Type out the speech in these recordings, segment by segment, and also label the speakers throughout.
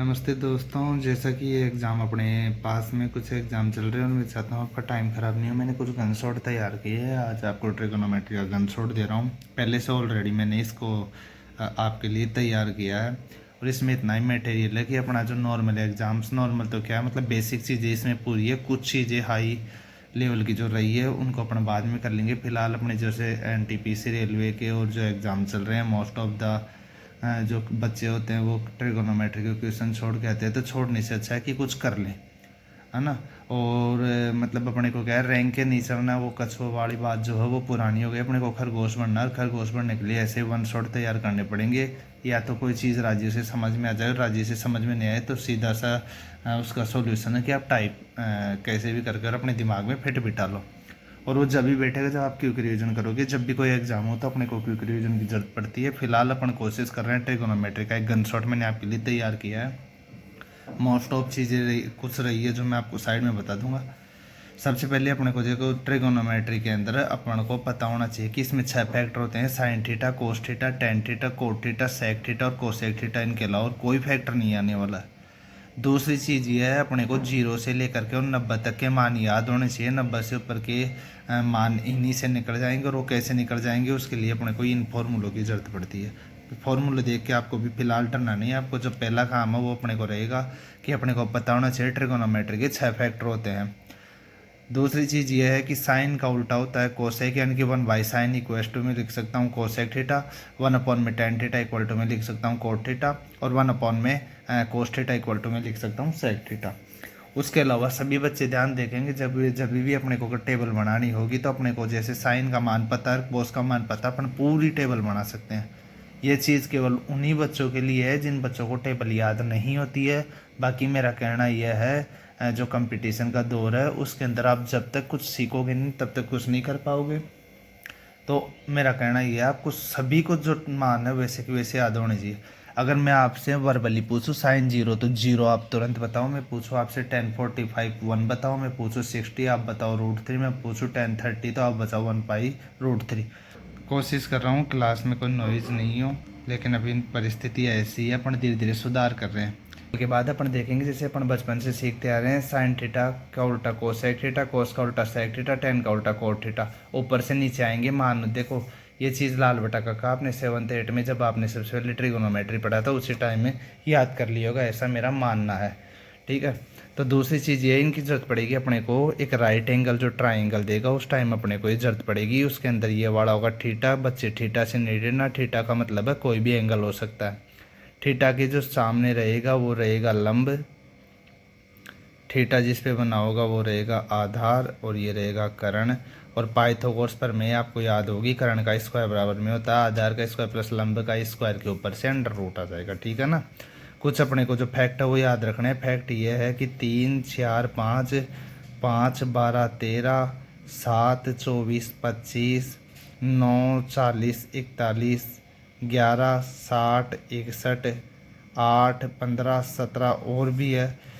Speaker 1: नमस्ते दोस्तों। जैसा कि ये एग्ज़ाम अपने पास में कुछ एग्ज़ाम चल रहे हैं और मैं चाहता हूँ आपका टाइम ख़राब नहीं हो। मैंने कुछ गन शॉट तैयार किए हैं। आज आपको ट्रिगोनोमेट्री का गन शॉट दे रहा हूँ। पहले से ऑलरेडी मैंने इसको आपके लिए तैयार किया है और इसमें इतना ही मटेरियल है कि अपना जो नॉर्मल एग्ज़ाम्स, नॉर्मल तो क्या है मतलब बेसिक चीज़ें इसमें पूरी है। कुछ चीज़ें हाई लेवल की जो रही है उनको अपन बाद में कर लेंगे। फ़िलहाल अपने जैसे NTPC रेलवे के और जो एग्ज़ाम चल रहे हैं, मोस्ट ऑफ द जो बच्चे होते हैं वो ट्रिगोनोमेट्री के क्वेश्चन छोड़ के आते हैं, तो छोड़ने से अच्छा है कि कुछ कर लें, है ना। और मतलब अपने को क्या है, रैंक के नीचे ना वो कछुआ वाली बात जो है वो पुरानी हो गई। अपने को खरगोश बनना है। खरगोश बनने के लिए ऐसे वन शॉट तैयार करने पड़ेंगे। या तो कोई चीज़ राजी से समझ में आ जाए, राजी से समझ में नहीं आए तो सीधा सा उसका सॉल्यूशन है कि आप टाइप कैसे भी करके अपने दिमाग में फिट बिठा लो। और वो जब भी बैठेगा जब आप क्विक रिवीजन करोगे। जब भी कोई एग्जाम हो तो अपने को क्विक रिवीजन की जरूरत पड़ती है। फिलहाल अपन कोशिश कर रहे हैं ट्रिगोनोमेट्री का एक गन शॉट मैंने आपके लिए तैयार किया है। मोस्ट ऑफ चीज़ें कुछ रही है जो मैं आपको साइड में बता दूंगा। सबसे पहले अपने को देखो, ट्रिगोनोमेट्री के अंदर अपन को पता होना चाहिए कि इसमें 6 फैक्टर होते हैं: sine theta, cos theta, tan theta, cot theta, sec theta और कोसेक थीटा। इनके अलावा और कोई फैक्टर नहीं आने वाला है। दूसरी चीज़ ये है, अपने को 0 से लेकर के और 90 तक के मान याद होने चाहिए। 90 से ऊपर के मान इन्हीं से निकल जाएंगे। और वो कैसे निकल जाएंगे उसके लिए अपने को इन फॉर्मूलों की ज़रूरत पड़ती है। फॉर्मूले देख के आपको भी फिलहाल डरना नहीं है। आपको जो पहला काम है वो अपने को रहेगा कि अपने को पता होना चाहिए ट्रिगोनोमेट्री के 6 फैक्टर होते हैं। दूसरी चीज़ ये है कि साइन का उल्टा होता है कोसेक, यानी कि 1/sin इक्वल टू में लिख सकता हूँ कोसेक थीटा। 1 में टेन थीटा इक्वल टू में लिख सकता हूँ कोट थीटा। और 1 में कोस थीटा इक्वल टू में लिख सकता हूँ सेक थीटा। उसके अलावा सभी बच्चे ध्यान देखेंगे, जब भी अपने को टेबल बनानी होगी तो अपने को जैसे साइन का मान पता है, कोस का मान पता है, अपन पूरी टेबल बना सकते हैं। ये चीज़ केवल उन्हीं बच्चों के लिए है जिन बच्चों को टेबल याद नहीं होती है। बाकी मेरा कहना यह है, जो कंपटीशन का दौर है उसके अंदर आप जब तक कुछ सीखोगे नहीं तब तक कुछ नहीं कर पाओगे। तो मेरा कहना यह है, आपको सभी को जो मान है वैसे कि वैसे याद होने चाहिए। अगर मैं आपसे वर्बली पूछूं साइन 0 तो 0 आप तुरंत बताओ। मैं पूछूं आपसे 1045 1 बताओ। मैं पूछूं 60 आप बताओ √3। मैं पूछूं 1030 तो आप बताओ 1/√3। कोशिश कर रहा हूँ क्लास में कोई नॉइज़ नहीं हो, लेकिन अभी परिस्थिति ऐसी है, अपन धीरे धीरे सुधार कर रहे हैं। उसके बाद अपन देखेंगे जैसे अपन बचपन से सीखते आ रहे हैं, साइन थीटा का उल्टा कोसेक थीटा, कोस का उल्टा सेक थीटा, टेन का उल्टा कोट थीटा। ऊपर से नीचे आएंगे मान। देखो ये चीज़ लाल बटा का आपने 7th 8th में जब आपने सबसे पहले ट्रिगोनोमेट्री पढ़ा था उसी टाइम में याद कर लिया होगा, ऐसा मेरा मानना है। ठीक है। तो दूसरी चीज़ ये इनकी ज़रूरत पड़ेगी अपने को, एक राइट एंगल जो ट्राइंगल देगा उस टाइम अपने को ये ज़रूरत पड़ेगी। उसके अंदर ये वाला होगा थीटा। बच्चे थीटा से नहीं डरना, थीटा का मतलब है कोई भी एंगल हो सकता है। थीटा के जो सामने रहेगा वो रहेगा लंब। थीटा जिस पे बना होगा वो रहेगा आधार और ये रहेगा कर्ण। और पाइथागोरस पर में आपको याद होगी कर्ण का स्क्वायर बराबर में होता है आधार का स्क्वायर प्लस लंब का स्क्वायर के ऊपर से अंडर रूट आ जाएगा। ठीक है ना। कुछ अपने को जो फैक्ट है वो याद रखना है। फैक्ट ये है कि 3 4 5 5 12 13 7 24 25 9 40 41 11 60 61 8 15 17 और भी है।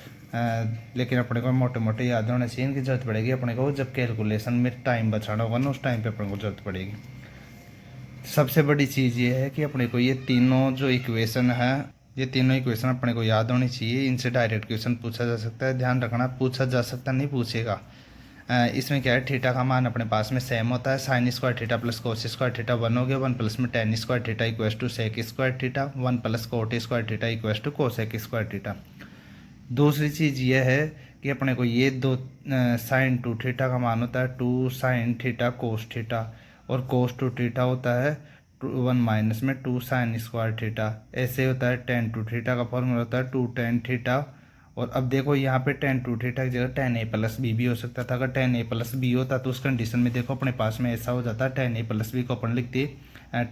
Speaker 1: लेकिन अपने को मोटे मोटे याद होना चाहिए। इनकी जरूरत पड़ेगी अपने को जब कैलकुलेशन में टाइम बचाना होगा ना, उस टाइम पे अपने को जरूरत पड़ेगी। सबसे बड़ी चीज़ ये है कि अपने को ये तीनों जो इक्वेशन है, ये तीनों इक्वेशन अपने को याद होनी चाहिए। इनसे डायरेक्ट क्वेश्चन पूछा जा सकता है। ध्यान रखना, पूछा जा सकता नहीं, पूछेगा। इसमें क्या है, थीटा का मान अपने पास में सेम होता है। Sine square theta plus cos square theta 1 हो गया। 1 प्लस में tan square theta equals to sec square theta. 1 plus cot square theta equals to cosec square theta. दूसरी चीज़ यह है कि अपने को ये दो साइन 2 थीटा का मान होता है 2 साइन थीटा कोस थीटा। और कोस 2 थीटा होता है 1 माइनस में 2 साइन स्क्वायर थीटा। ऐसे होता है टेन 2 थीटा का फॉर्मूला होता है 2 टेन थीटा। और अब देखो यहाँ पे टेन 2 थीटा की जगह टेन ए प्लस बी भी हो सकता था। अगर टेन ए प्लस बी होता तो उस कंडीशन में देखो अपने पास में ऐसा हो जाता है, टेन ए प्लस बी को अपन लिखते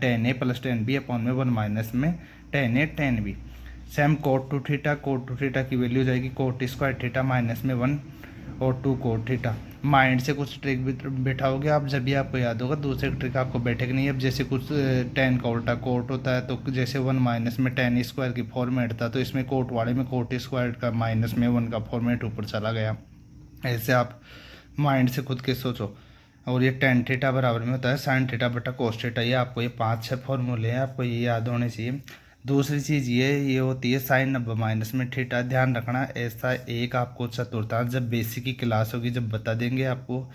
Speaker 1: ten A plus ten B upon में 1 माइनस में ten A ten B. Same cot 2 theta, cot 2 theta की वैल्यू हो जाएगी कोट स्क्वायर थीटा माइनस में 1 और 2 कोट थीटा। माइंड से कुछ ट्रिक भी बैठाओगे आप, जब भी आपको याद होगा। दूसरे ट्रिक आपको बैठेगी नहीं। अब जैसे कुछ टेन का उल्टा कोट होता है तो जैसे 1 माइनस में टेन स्क्वायर की फॉर्मेट था तो इसमें कोट वाले में कोट स्क्वायर का माइनस में 1 का फॉर्मेट ऊपर चला गया। ऐसे आप माइंड से खुद के सोचो। और ये टेन थीटा बराबर में होता है साइन थीटा बटा कोस थीटा। ये आपको ये 5-6 फॉर्मूले हैं, आपको ये याद होने चाहिए। दूसरी चीज़ ये होती है साइन 90 माइनस में थीटा। ध्यान रखना, ऐसा एक आपको चतुर्थांश जब बेसिक की क्लास होगी जब बता देंगे आपको।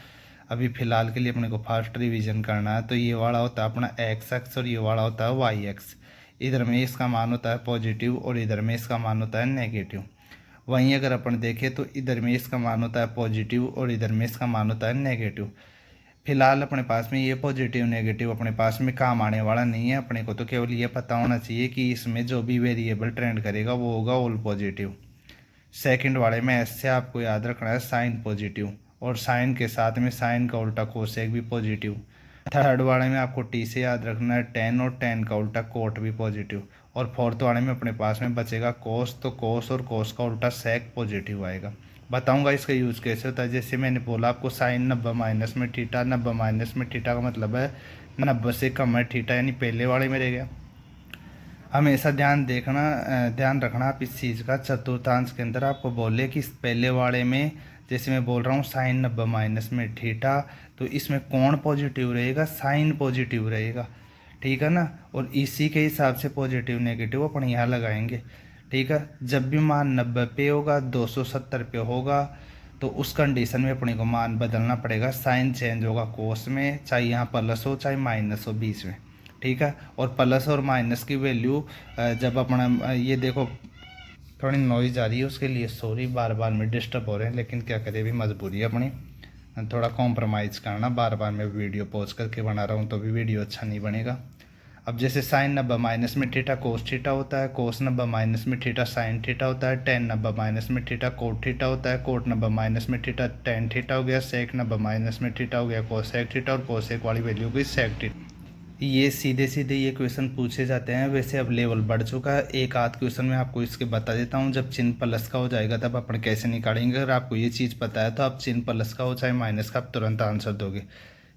Speaker 1: अभी फ़िलहाल के लिए अपने को फास्ट रिवीजन करना है। तो ये वाला होता है अपना एक्स एक्स और ये वाला होता है वाई एक्स। इधर में इसका मान होता है पॉजिटिव और इधर में इसका मान होता है नेगेटिव। वहीं अगर अपन देखें तो इधर में इसका मान होता है पॉजिटिव और इधर में इसका मान होता है नेगेटिव। फिलहाल अपने पास में ये पॉजिटिव नेगेटिव अपने पास में काम आने वाला नहीं है। अपने को तो केवल ये पता होना चाहिए कि इसमें जो भी वेरिएबल ट्रेंड करेगा वो होगा ऑल पॉजिटिव। सेकंड वाले में ऐसे आपको याद रखना है साइन पॉजिटिव, और साइन के साथ में साइन का उल्टा कोसेक भी पॉजिटिव। थर्ड वाले में आपको टी से याद रखना है टेन, और टेन का उल्टा कोट भी पॉजिटिव। और फोर्थ वाले में अपने पास में बचेगा कोस, तो कोस और कोस का उल्टा सेक पॉजिटिव आएगा। बताऊंगा इसका यूज़ कैसे होता है। जैसे मैंने बोला आपको साइन 90 माइनस में थीटा, 90 माइनस में थीटा का मतलब है 90 से कम है थीटा, यानी पहले वाले में रह गया। हमेशा ध्यान रखना आप इस चीज़ का। चतुर्थांश के अंदर आपको बोले कि पहले वाले में, जैसे मैं बोल रहा हूँ साइन 90 माइनस में थीटा, तो इसमें कौन पॉजिटिव रहेगा? साइन पॉजिटिव रहेगा, ठीक है ना। और इसी के हिसाब से पॉजिटिव नेगेटिव अपन यहाँ लगाएंगे, ठीक है। जब भी मान 90 पे होगा, 270 पे होगा, तो उस कंडीशन में अपने को मान बदलना पड़ेगा। साइन चेंज होगा कोस में, चाहे यहाँ प्लस हो चाहे माइनस हो बीच में, ठीक है। और प्लस और माइनस की वैल्यू जब अपना ये देखो थोड़ी नॉइज़ आ रही है, उसके लिए सॉरी, बार बार में डिस्टर्ब हो रहे हैं, लेकिन क्या करें, भी मजबूरी है अपनी, थोड़ा कॉम्प्रोमाइज़ करना। बार बार मैं वीडियो पॉज करके बना रहा हूँ तो भी वीडियो अच्छा नहीं बनेगा। अब जैसे साइन 90 माइनस में थीटा कोस थीटा होता है, कोस 90 माइनस में थीटा साइन थीटा होता है, टेन 90 माइनस में थीटा कोट थीटा होता है, कोट 90 माइनस में थीटा टेन थीटा हो गया, सेक 90 माइनस में थीटा हो गया कोसेक थीटा, और कोसेक वाली वैल्यू हुई सेक थीटा। ये सीधे सीधे ये क्वेश्चन पूछे जाते हैं। वैसे अब लेवल बढ़ चुका है, एक आध क्वेश्चन में आपको इसके बता देता हूँ। जब चिन्ह प्लस का हो जाएगा तब अपन कैसे निकालेंगे। अगर आपको ये चीज़ पता है तो आप चिन्ह प्लस का हो चाहे माइनस का, आप तुरंत आंसर दोगे।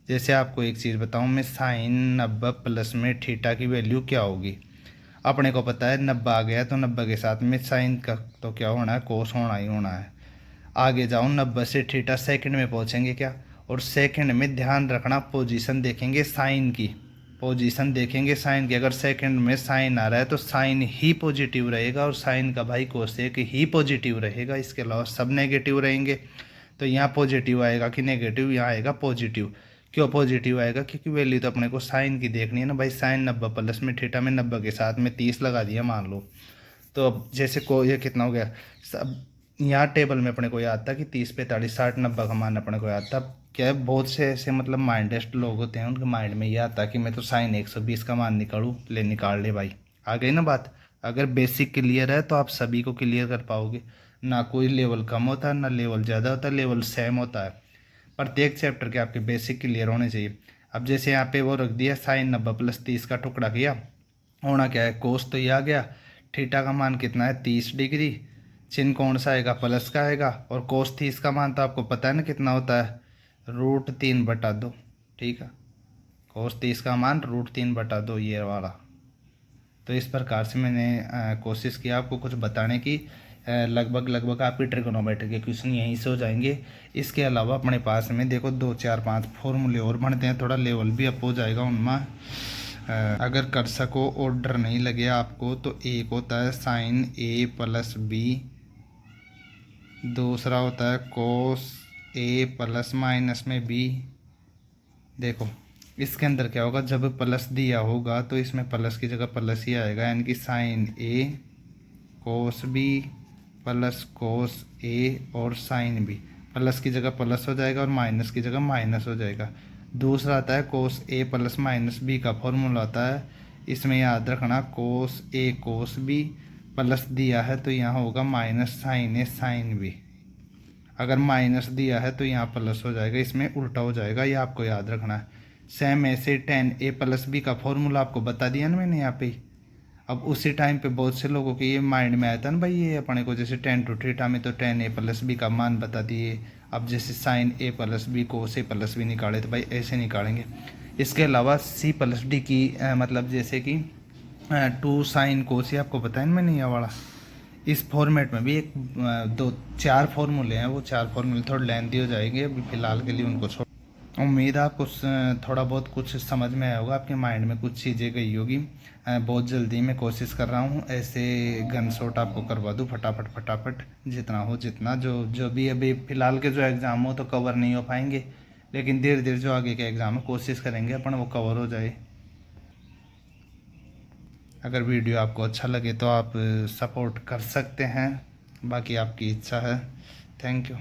Speaker 1: जैसे आपको एक चीज़ बताऊँ मैं, साइन 90 प्लस में थीटा की वैल्यू क्या होगी। अपने को पता है 90 आ गया तो 90 के साथ में साइन का तो क्या होना है, कोस होना ही होना है। आगे जाओ 90 से थीटा सेकंड में पहुँचेंगे क्या, और सेकंड में ध्यान रखना पोजीशन देखेंगे साइन की, पोजीशन देखेंगे साइन की। अगर सेकंड में साइन आ रहा है तो साइन ही पॉजिटिव रहेगा, और साइन का भाई कोसेक ही पॉजिटिव रहेगा, इसके अलावा सब नेगेटिव रहेंगे। तो यहाँ पॉजिटिव आएगा कि नेगेटिव, यहाँ आएगा पॉजिटिव। क्यों पॉजिटिव आएगा? क्योंकि वैल्यू तो अपने को साइन की देखनी है ना भाई। साइन 90 प्लस में थीटा में 90 के साथ में 30 लगा दिया मान लो, तो अब जैसे को ये कितना हो गया, सब यहाँ टेबल में अपने को याद था कि 30 45 60 90 का मान अपने को याद था। क्या है, बहुत से ऐसे मतलब माइंडेस्ट लोग होते हैं, उनके माइंड में ये आता है कि मैं तो साइन 120 का मान निकालूँ, ले निकाल ले भाई। आ गई ना बात। अगर बेसिक क्लियर है तो आप सभी को क्लियर कर पाओगे। ना कोई लेवल कम होता है ना लेवल ज़्यादा होता है, लेवल सेम होता है। प्रत्येक चैप्टर के आपके बेसिक क्लियर होने चाहिए। अब जैसे यहाँ पे वो रख दिया साइन 90 प्लस 30 का टुकड़ा किया, होना क्या है, कोस तो ये आ गया। थीटा का मान कितना है, 30 डिग्री। चिन्ह कौन सा आएगा, प्लस का आएगा। और कोस 30 का मान तो आपको पता है ना कितना होता है, √3/2, ठीक है। कोस 30 का मान √3/2 ये वाला। तो इस प्रकार से मैंने कोशिश किया आपको कुछ बताने की। लगभग आपके ट्रिग्नोमेट्री के क्वेश्चन यहीं से हो जाएंगे। इसके अलावा अपने पास में देखो 2 4 5 फॉर्मूले और बनते हैं, थोड़ा लेवल भी अप हो जाएगा उनमें। अगर कर सको और डर नहीं लगे आपको तो एक होता है साइन A प्लस B, दूसरा होता है कोस A प्लस माइनस में B। देखो इसके अंदर क्या होगा, जब प्लस दिया होगा तो इसमें प्लस की जगह प्लस ही आएगा, यानी कि sine A cos B plus cos A और साइन B। प्लस की जगह प्लस हो जाएगा और माइनस की जगह माइनस हो जाएगा। दूसरा आता है cos A plus minus B का फॉर्मूला आता है। इसमें याद रखना cos A cos B, plus दिया है तो यहाँ होगा minus sine A sine B। अगर माइनस दिया है तो यहाँ प्लस हो जाएगा, इसमें उल्टा हो जाएगा, ये आपको याद रखना है। सेम ऐसे tan A प्लस B का फॉर्मूला आपको बता दिया ना मैंने यहाँ पे। अब उसी टाइम पे बहुत से लोगों के ये माइंड में आया था ना भाई, ये अपने को जैसे tan टू थीटा में तो tan A प्लस B का मान बता दिए। अब जैसे sine A plus B cos A plus B निकाले तो भाई ऐसे निकालेंगे। इसके अलावा C प्लस D की मतलब जैसे कि 2 साइन कोस, आपको बताया ना मैंने ये वाला। इस फॉर्मेट में भी एक 2 4 फॉर्मूले हैं, वो 4 फॉर्मूले थोड़े लेंथी हो जाएंगे, अभी फ़िलहाल के लिए उनको छोड़। उम्मीद है आपको थोड़ा बहुत कुछ समझ में आया होगा, आपके माइंड में कुछ चीज़ें गई होगी। बहुत जल्दी मैं कोशिश कर रहा हूँ ऐसे गन शॉट आपको करवा दूँ फटाफट फटाफट, जितना हो जितना। जो जो भी अभी फ़िलहाल के जो एग्ज़ाम हो तो कवर नहीं हो पाएंगे, लेकिन धीरे धीरे जो आगे के एग्ज़ाम है कोशिश करेंगे अपन वो कवर हो जाए। अगर वीडियो आपको अच्छा लगे तो आप सपोर्ट कर सकते हैं, बाकी आपकी इच्छा है। Thank you.